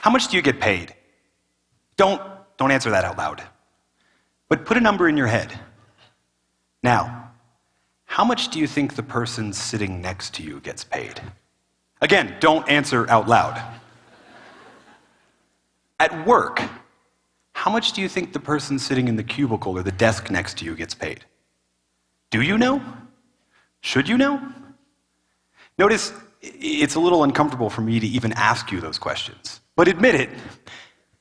How much do you get paid? Don't answer that out loud. But put a number in your head. Now, how much do you think the person sitting next to you gets paid? Again, don't answer out loud. At work, how much do you think the person sitting in the cubicle or the desk next to you gets paid? Do you know? Should you know? Notice, it's a little uncomfortable for me to even ask you those questions. But admit it,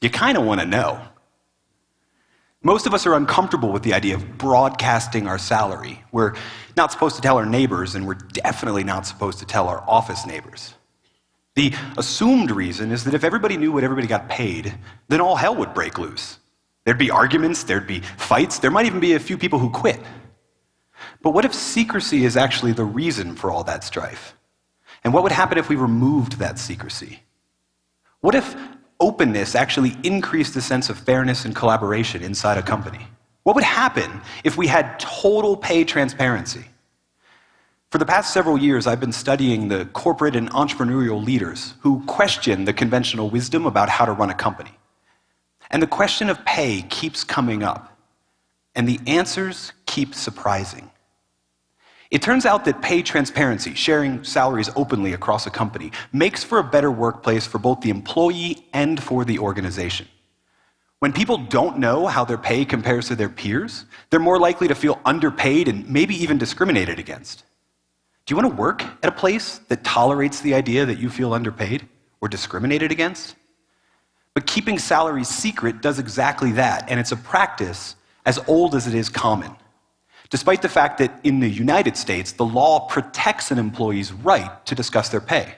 you kind of want to know. Most of us are uncomfortable with the idea of broadcasting our salary. We're not supposed to tell our neighbors, and we're definitely not supposed to tell our office neighbors. The assumed reason is that if everybody knew what everybody got paid, then all hell would break loose. There'd be arguments, there'd be fights, there might even be a few people who quit. But what if secrecy is actually the reason for all that strife? And what would happen if we removed that secrecy? What if openness actually increased the sense of fairness and collaboration inside a company? What would happen if we had total pay transparency? For the past several years, I've been studying the corporate and entrepreneurial leaders who question the conventional wisdom about how to run a company. And the question of pay keeps coming up, and the answers keep surprising. It turns out that pay transparency, sharing salaries openly across a company, makes for a better workplace for both the employee and for the organization. When people don't know how their pay compares to their peers, they're more likely to feel underpaid and maybe even discriminated against. Do you want to work at a place that tolerates the idea that you feel underpaid or discriminated against? But keeping salaries secret does exactly that, and it's a practice as old as it is common. Despite the fact that in the United States, the law protects an employee's right to discuss their pay.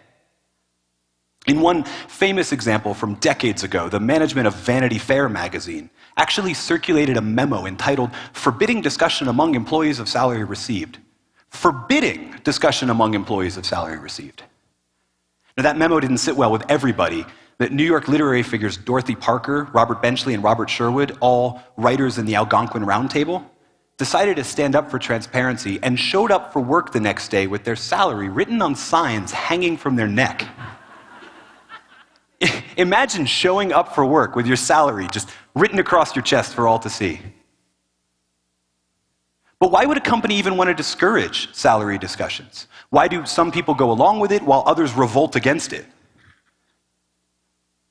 In one famous example from decades ago, the management of Vanity Fair magazine actually circulated a memo entitled "Forbidding Discussion Among Employees of Salary Received." Forbidding discussion among employees of salary received. Now, that memo didn't sit well with everybody. The New York literary figures Dorothy Parker, Robert Benchley, and Robert Sherwood, all writers in the Algonquin Round Table, decided to stand up for transparency and showed up for work the next day with their salary written on signs hanging from their neck. Imagine showing up for work with your salary just written across your chest for all to see. But why would a company even want to discourage salary discussions? Why do some people go along with it while others revolt against it?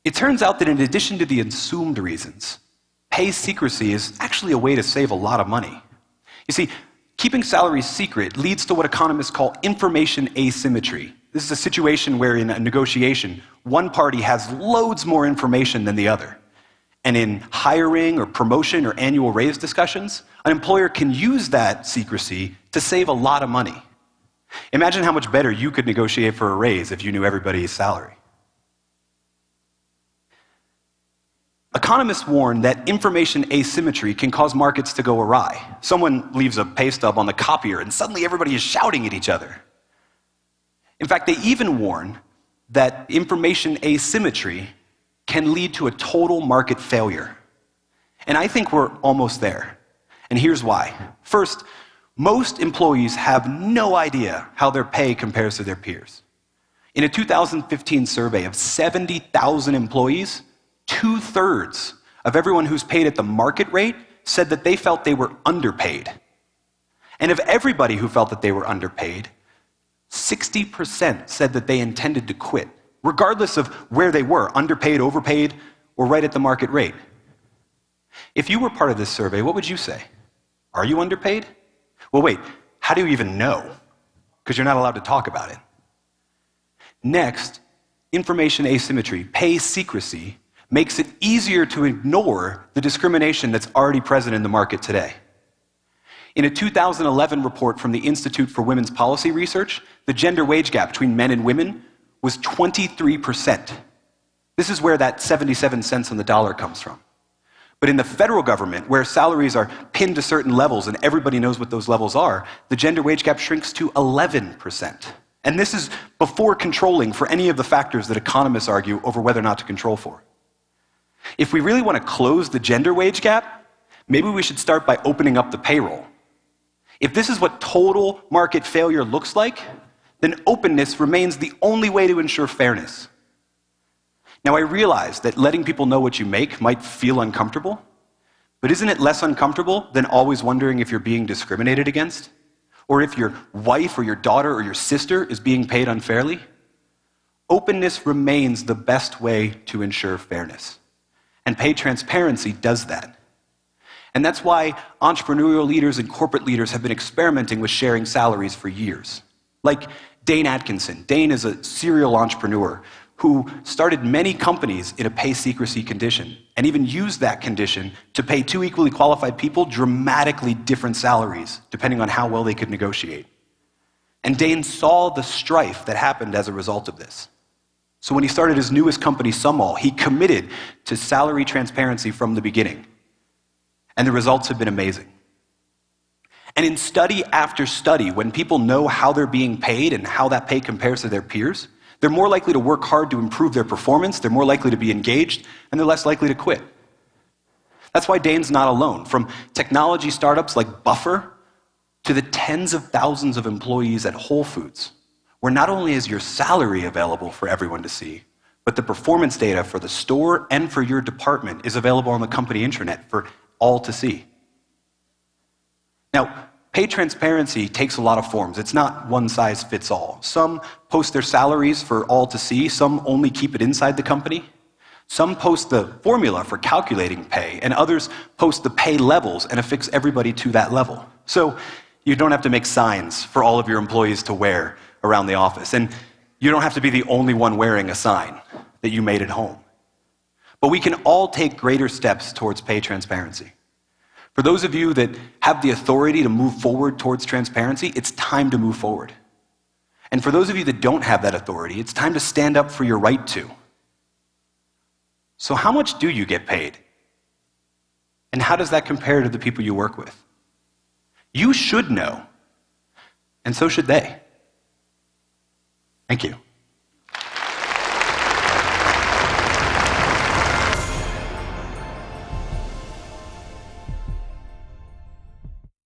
It turns out that in addition to the assumed reasons, pay secrecy is actually a way to save a lot of money. You see, keeping salaries secret leads to what economists call information asymmetry. This is a situation where in a negotiation, one party has loads more information than the other. And in hiring or promotion or annual raise discussions, an employer can use that secrecy to save a lot of money. Imagine how much better you could negotiate for a raise if you knew everybody's salary. Economists warn that information asymmetry can cause markets to go awry. Someone leaves a pay stub on the copier and suddenly everybody is shouting at each other. In fact, they even warn that information asymmetry can lead to a total market failure. And I think we're almost there. And here's why. First, most employees have no idea how their pay compares to their peers. In a 2015 survey of 70,000 employees, 2/3 of everyone who's paid at the market rate said that they felt they were underpaid. And of everybody who felt that they were underpaid, 60% said that they intended to quit, regardless of where they were, underpaid, overpaid, or right at the market rate. If you were part of this survey, what would you say? Are you underpaid? Well, wait, how do you even know? Because you're not allowed to talk about it. Next, information asymmetry, pay secrecy, makes it easier to ignore the discrimination that's already present in the market today. In a 2011 report from the Institute for Women's Policy Research, the gender wage gap between men and women was 23%. This is where that 77 cents on the dollar comes from. But in the federal government, where salaries are pinned to certain levels and everybody knows what those levels are, the gender wage gap shrinks to 11%. And this is before controlling for any of the factors that economists argue over whether or not to control for. If we really want to close the gender wage gap, maybe we should start by opening up the payroll. If this is what total market failure looks like, then openness remains the only way to ensure fairness. Now, I realize that letting people know what you make might feel uncomfortable, but isn't it less uncomfortable than always wondering if you're being discriminated against? Or if your wife or your daughter or your sister is being paid unfairly? Openness remains the best way to ensure fairness. And pay transparency does that. And that's why entrepreneurial leaders and corporate leaders have been experimenting with sharing salaries for years. Like Dane Atkinson. Dane is a serial entrepreneur who started many companies in a pay secrecy condition, and even used that condition to pay two equally qualified people dramatically different salaries, depending on how well they could negotiate. And Dane saw the strife that happened as a result of this. So when he started his newest company, Sumall, he committed to salary transparency from the beginning. And the results have been amazing. And in study after study, when people know how they're being paid and how that pay compares to their peers, they're more likely to work hard to improve their performance, they're more likely to be engaged, and they're less likely to quit. That's why Dane's not alone. From technology startups like Buffer to the tens of thousands of employees at Whole Foods, where not only is your salary available for everyone to see, but the performance data for the store and for your department is available on the company intranet for all to see. Now, pay transparency takes a lot of forms. It's not one size fits all. Some post their salaries for all to see. Some only keep it inside the company. Some post the formula for calculating pay, and others post the pay levels and affix everybody to that level. So you don't have to make signs for all of your employees to wear around the office. And you don't have to be the only one wearing a sign that you made at home. But we can all take greater steps towards pay transparency. For those of you that have the authority to move forward towards transparency, it's time to move forward. And for those of you that don't have that authority, it's time to stand up for your right to. So how much do you get paid? And how does that compare to the people you work with? You should know, and so should they. Thank you.